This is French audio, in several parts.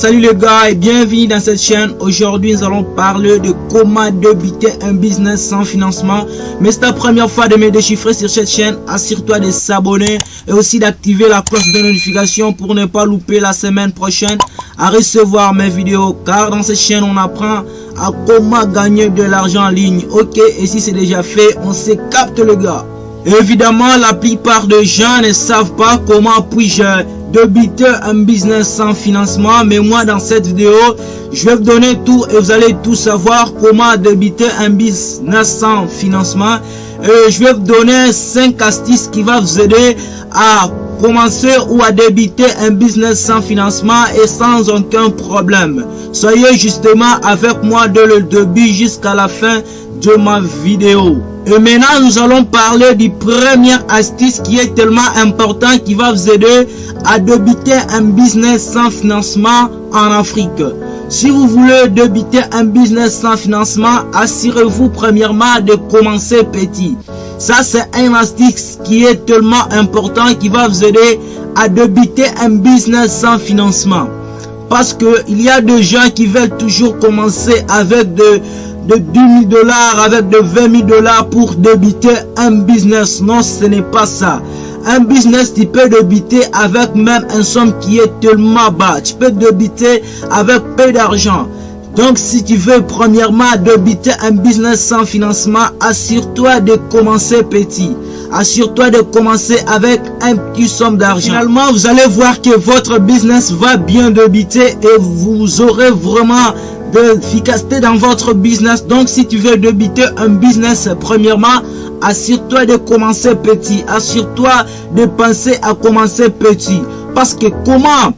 Salut les gars et bienvenue dans cette chaîne. Aujourd'hui nous allons parler de comment débuter un business sans financement. Mais c'est ta première fois de me déchiffrer sur cette chaîne, assure-toi de s'abonner et aussi d'activer la cloche de notification pour ne pas louper la semaine prochaine à recevoir mes vidéos. Car dans cette chaîne on apprend à comment gagner de l'argent en ligne. Ok, et si c'est déjà fait, on se capte les gars. Évidemment, la plupart des gens ne savent pas comment puis-je débuter un business sans financement. Mais moi, dans cette vidéo, je vais vous donner tout et vous allez tout savoir comment débuter un business sans financement. Et je vais vous donner 5 astuces qui vont vous aider à commencer ou à débuter un business sans financement et sans aucun problème. Soyez justement avec moi dès le début jusqu'à la fin de ma vidéo. Et maintenant, nous allons parler du premier astuce qui est tellement important, qui va vous aider à débuter un business sans financement en Afrique. Si vous voulez débuter un business sans financement, assurez-vous premièrement de commencer petit. Ça, c'est un astuce qui est tellement important, qui va vous aider à débuter un business sans financement. Parce que il y a des gens qui veulent toujours commencer avec de 10 000 $, avec de 20 000 $ pour débuter un business. Non, ce n'est pas ça. Un business, tu peux débuter avec même un somme qui est tellement bas. Tu peux débuter avec peu d'argent. Donc, si tu veux premièrement débuter un business sans financement, assure-toi de commencer petit. Assure-toi de commencer avec un petit somme d'argent. Finalement, vous allez voir que votre business va bien débuter et vous aurez vraiment de l'efficacité dans votre business. Donc, si tu veux débuter un business, premièrement, assure-toi de commencer petit. Assure-toi de penser à commencer petit. Parce que comment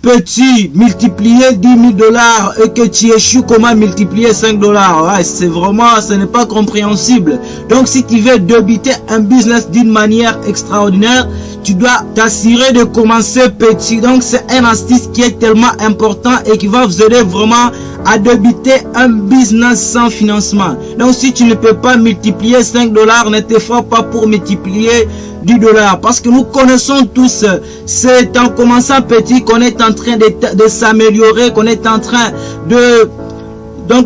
peux-tu multiplier 10 000 $ et que tu échoues, comment multiplier 5 $? Ouais, c'est vraiment, ce n'est pas compréhensible. Donc, si tu veux débuter un business d'une manière extraordinaire, tu dois t'assurer de commencer petit. Donc, c'est un astuce qui est tellement important et qui va vous aider vraiment à débuter un business sans financement. Donc, si tu ne peux pas multiplier 5 $, ne t'efforce pas pour multiplier 10 $. Parce que nous connaissons tous, c'est en commençant petit qu'on est en train de s'améliorer, qu'on est en train de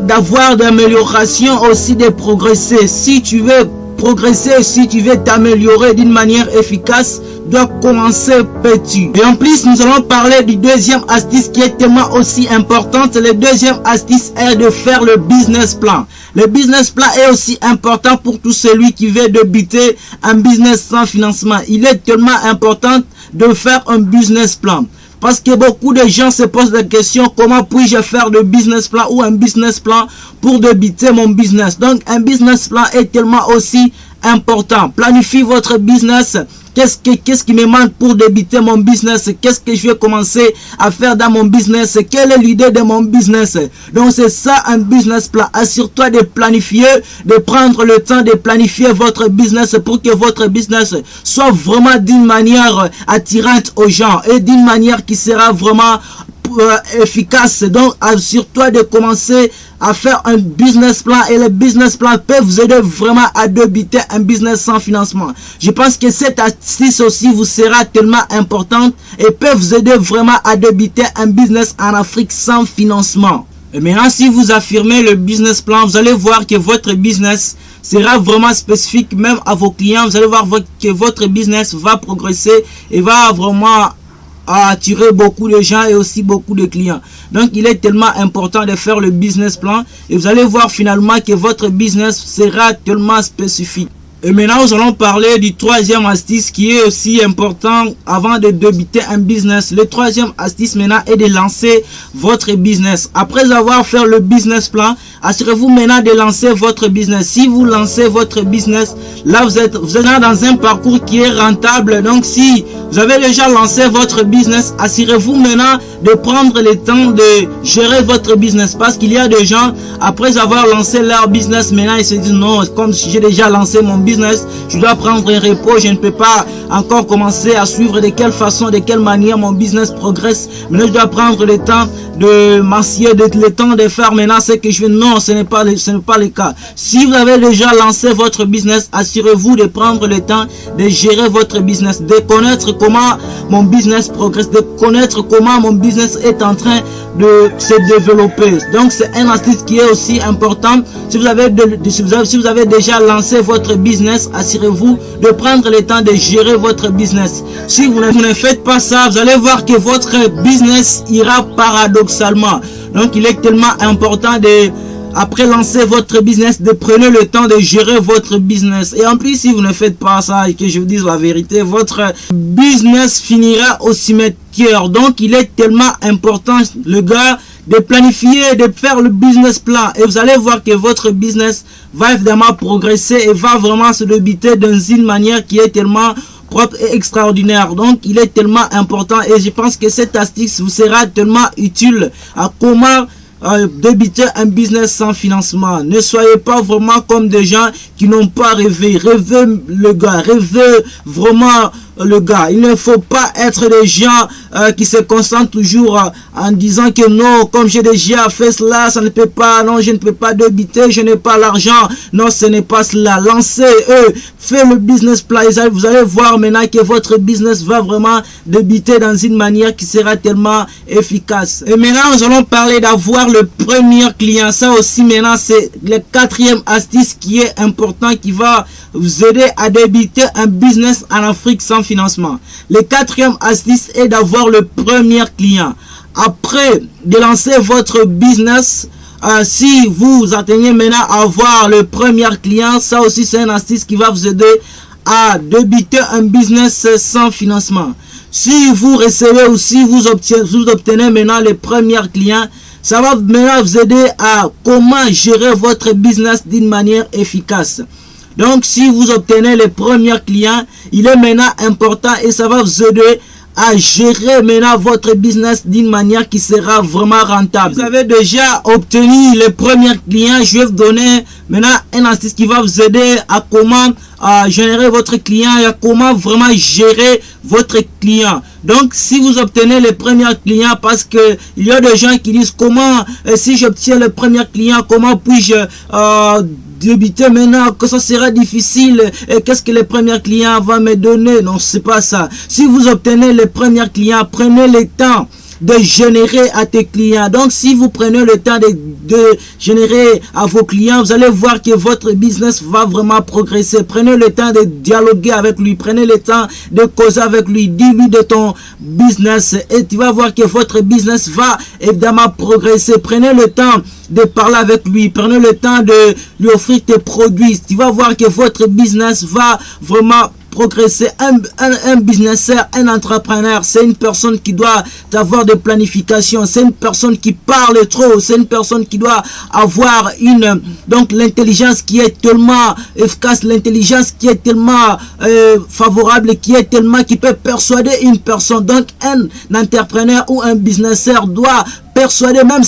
d'avoir d'amélioration, aussi de progresser. Si tu veux progresser, si tu veux t'améliorer d'une manière efficace, doit commencer petit. Et en plus, nous allons parler du deuxième astuce qui est tellement aussi importante. Le deuxième astuce est de faire le business plan. Le business plan est aussi important pour tout celui qui veut débuter un business sans financement. Il est tellement important de faire un business plan. Parce que beaucoup de gens se posent la question, comment puis-je faire de business plan ou un business plan pour débuter mon business. Donc, un business plan est tellement aussi important. Planifie votre business. Qu'est-ce qui me manque pour débuter mon business? Qu'est-ce que je vais commencer à faire dans mon business? Quelle est l'idée de mon business? Donc, c'est ça un business plan. Assure-toi de planifier, de prendre le temps de planifier votre business pour que votre business soit vraiment d'une manière attirante aux gens et d'une manière qui sera vraiment efficace. Donc, assure-toi de commencer à faire un business plan et le business plan peut vous aider vraiment à débuter un business sans financement. Je pense que cette astuce aussi vous sera tellement importante et peut vous aider vraiment à débuter un business en Afrique sans financement. Et maintenant, si vous affirmez le business plan, vous allez voir que votre business sera vraiment spécifique même à vos clients. Vous allez voir que votre business va progresser et va vraiment à attirer beaucoup de gens et aussi beaucoup de clients. Donc, il est tellement important de faire le business plan et vous allez voir finalement que votre business sera tellement spécifique. Et maintenant, nous allons parler du troisième astuce qui est aussi important avant de débuter un business. Le troisième astuce maintenant est de lancer votre business. Après avoir fait le business plan, assurez-vous maintenant de lancer votre business. Si vous lancez votre business, là vous êtes dans un parcours qui est rentable. Donc, si vous avez déjà lancé votre business, assurez-vous maintenant de prendre le temps de gérer votre business. Parce qu'il y a des gens, après avoir lancé leur business, maintenant ils se disent non, comme j'ai déjà lancé mon business, je dois prendre un repos, je ne peux pas encore commencer à suivre de quelle façon, de quelle manière mon business progresse. Maintenant, je dois prendre le temps de m'assurer de le temps de faire maintenant ce que je veux. Non, ce n'est pas le cas. Si vous avez déjà lancé votre business, assurez-vous de prendre le temps de gérer votre business, de connaître comment mon business progresse, de connaître comment mon business est en train de se développer. Donc c'est un astuce qui est aussi important. Si vous avez déjà lancé votre business, assurez-vous de prendre le temps de gérer votre business. Si vous ne faites pas ça, vous allez voir que votre business ira paradoxalement. Donc il est tellement important de, après lancer votre business, de prendre le temps de gérer votre business. Et en plus, si vous ne faites pas ça, et que je vous dise la vérité, votre business finira au cimetière. Donc il est tellement important, le gars, de planifier, de faire le business plan. Et vous allez voir que votre business va évidemment progresser et va vraiment se débiter dans une manière qui est tellement propre et extraordinaire. Donc il est tellement important et je pense que cette astuce vous sera tellement utile à comment débuter un business sans financement. Ne soyez pas vraiment comme des gens qui n'ont pas rêvé. Rêvez le gars, rêvez vraiment le gars. Il ne faut pas être des gens qui se concentrent toujours en disant que non, comme j'ai déjà fait cela, ça ne peut pas, non, je ne peux pas débiter, je n'ai pas l'argent. Non, ce n'est pas cela. Lancez, faites le business plan. Vous allez voir maintenant que votre business va vraiment débuter dans une manière qui sera tellement efficace. Et maintenant, nous allons parler d'avoir le premier client. Ça aussi, maintenant, c'est le quatrième astuce qui est important, qui va vous aider à débuter un business en Afrique sans financement. Le quatrième astuce est d'avoir le premier client. Après de lancer votre business, si vous atteignez maintenant à avoir le premier client, ça aussi c'est une astuce qui va vous aider à débuter un business sans financement. Si vous recevez ou si vous obtenez maintenant les premiers clients, ça va maintenant vous aider à comment gérer votre business d'une manière efficace. Donc, si vous obtenez les premiers clients, il est maintenant important et ça va vous aider à gérer maintenant votre business d'une manière qui sera vraiment rentable. Vous avez déjà obtenu les premiers clients, je vais vous donner maintenant un astuce qui va vous aider à comment générer votre client et à comment vraiment gérer votre client. Donc, si vous obtenez les premiers clients, parce que il y a des gens qui disent comment, si j'obtiens le premier client, comment puis-je débuter maintenant, que ça sera difficile et qu'est-ce que les premiers clients vont me donner? Non, c'est pas ça. Si vous obtenez les premiers clients, prenez le temps de générer à tes clients. Donc, si vous prenez le temps de générer à vos clients, vous allez voir que votre business va vraiment progresser. Prenez le temps de dialoguer avec lui. Prenez le temps de causer avec lui. Dis-lui de ton business et tu vas voir que votre business va évidemment progresser. Prenez le temps de parler avec lui. Prenez le temps de lui offrir tes produits. Tu vas voir que votre business va vraiment progresser. Un businesseur, un entrepreneur, c'est une personne qui doit avoir de planification, c'est une personne qui parle trop, c'est une personne qui doit avoir donc l'intelligence qui est tellement efficace, l'intelligence qui est tellement favorable, qui peut persuader une personne. Donc un entrepreneur ou un businesseur doit persuader, même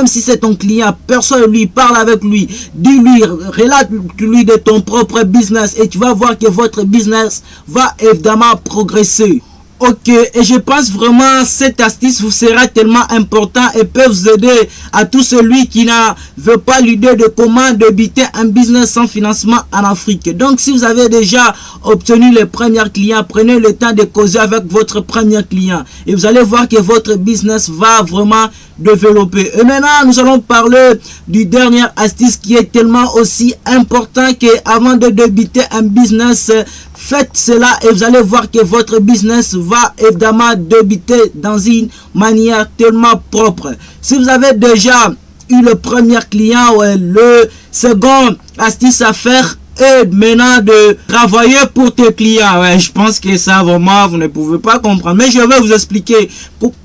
si c'est ton client, persuade-lui, parle avec lui, dis-lui, relate-lui de ton propre business et tu vas voir que votre business va évidemment progresser. Ok, et je pense vraiment cette astuce vous sera tellement important et peut vous aider à tout celui qui n'a veut pas l'idée de comment débuter un business sans financement en Afrique. Donc si vous avez déjà obtenu les premiers clients, prenez le temps de causer avec votre premier client et vous allez voir que votre business va vraiment développer. Et maintenant nous allons parler du dernier astuce qui est tellement aussi important que avant de débuter un business, faites cela et vous allez voir que votre business va évidemment débuter dans une manière tellement propre. Si vous avez déjà eu le premier client, le second astuce à faire est maintenant de travailler pour tes clients. Ouais, je pense que ça vraiment vous ne pouvez pas comprendre, mais je vais vous expliquer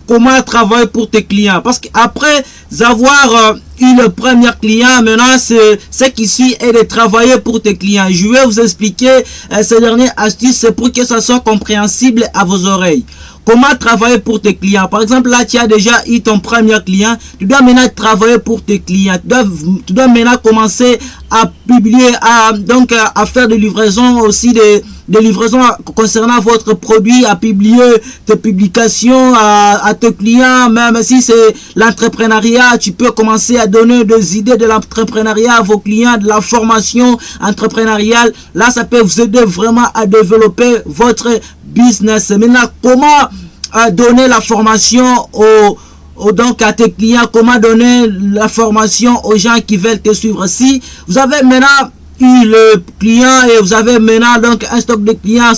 comment travailler pour tes clients, parce qu'après avoir eu le premier client, maintenant ce qui suit est de travailler pour tes clients. Je vais vous expliquer ces dernières astuces pour que ça soit compréhensible à vos oreilles. Comment travailler pour tes clients? Par exemple, là, tu as déjà eu ton premier client. Tu dois maintenant travailler pour tes clients. Tu dois maintenant commencer à publier, à faire des livraisons aussi de livraison concernant votre produit, à publier tes publications à tes clients. Même si c'est l'entrepreneuriat, tu peux commencer à donner des idées de l'entrepreneuriat à vos clients, de la formation entrepreneuriale. Là, ça peut vous aider vraiment à développer votre business. Maintenant, comment donner la formation donc à tes clients, comment donner la formation aux gens qui veulent te suivre? Si vous avez maintenant eu le client et vous avez maintenant donc un stock de clients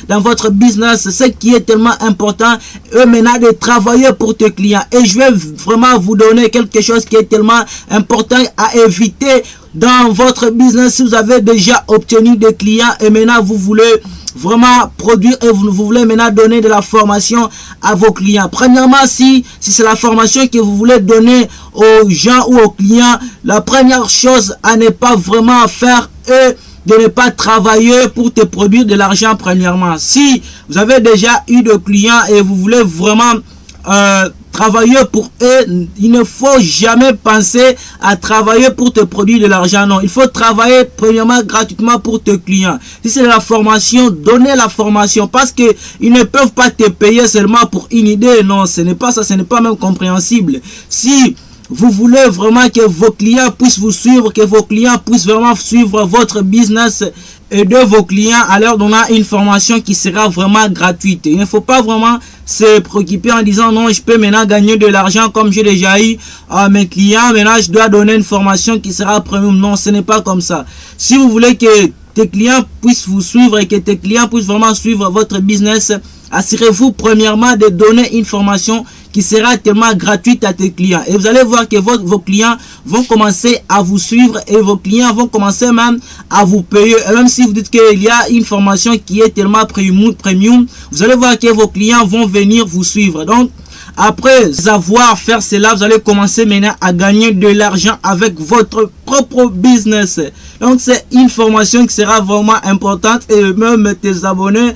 dans votre business, ce qui est tellement important, maintenant de travailler pour tes clients. Et je vais vraiment vous donner quelque chose qui est tellement important à éviter dans votre business. Si vous avez déjà obtenu des clients et maintenant vous voulez vraiment produire et vous voulez maintenant donner de la formation à vos clients. Premièrement, si c'est la formation que vous voulez donner aux gens ou aux clients, la première chose à ne pas vraiment faire est de ne pas travailler pour te produire de l'argent. Premièrement, si vous avez déjà eu de clients et vous voulez vraiment travailler pour eux, il ne faut jamais penser à travailler pour te produire de l'argent. Non, il faut travailler premièrement gratuitement pour tes clients. Si c'est la formation, donnez la formation, parce que ils ne peuvent pas te payer seulement pour une idée. Non, ce n'est pas ça, ce n'est pas même compréhensible. Si vous voulez vraiment que vos clients puissent vous suivre, que vos clients puissent vraiment suivre votre business et de vos clients, alors on a une formation qui sera vraiment gratuite. Il ne faut pas vraiment se préoccuper en disant non, je peux maintenant gagner de l'argent comme j'ai déjà eu mes clients, maintenant je dois donner une formation qui sera premium. Non, ce n'est pas comme ça. Si vous voulez que tes clients puissent vous suivre et que tes clients puissent vraiment suivre votre business, assurez-vous premièrement de donner une formation qui sera tellement gratuite à tes clients. Et vous allez voir que vos clients vont commencer à vous suivre et vos clients vont commencer même à vous payer. Et même si vous dites qu'il y a une formation qui est tellement premium, vous allez voir que vos clients vont venir vous suivre. Donc, après avoir fait cela, vous allez commencer maintenant à gagner de l'argent avec votre propre business. Donc, c'est une formation qui sera vraiment importante et même tes abonnés,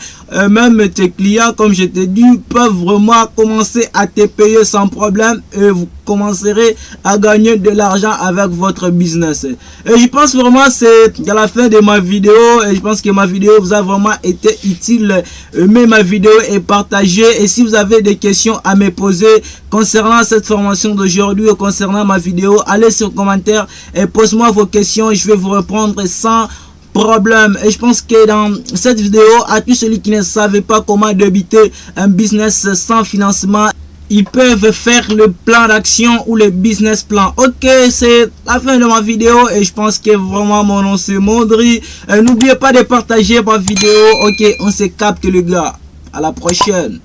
même tes clients, comme je te dis, peuvent vraiment commencer à te payer sans problème et vous commencerez à gagner de l'argent avec votre business. Et je pense vraiment c'est à la fin de ma vidéo et je pense que ma vidéo vous a vraiment été utile. Aimez ma vidéo et partagez. Et si vous avez des questions à me poser concernant cette formation d'aujourd'hui ou concernant ma vidéo, allez sur commentaire et pose-moi vos questions. Je vais vous répondre sans problème. Et je pense que dans cette vidéo, à tous ceux qui ne savaient pas comment débuter un business sans financement, ils peuvent faire le plan d'action ou le business plan. Ok, c'est la fin de ma vidéo et je pense que vraiment mon nom c'est Mondry. N'oubliez pas de partager ma vidéo. Ok, on se capte les gars. À la prochaine.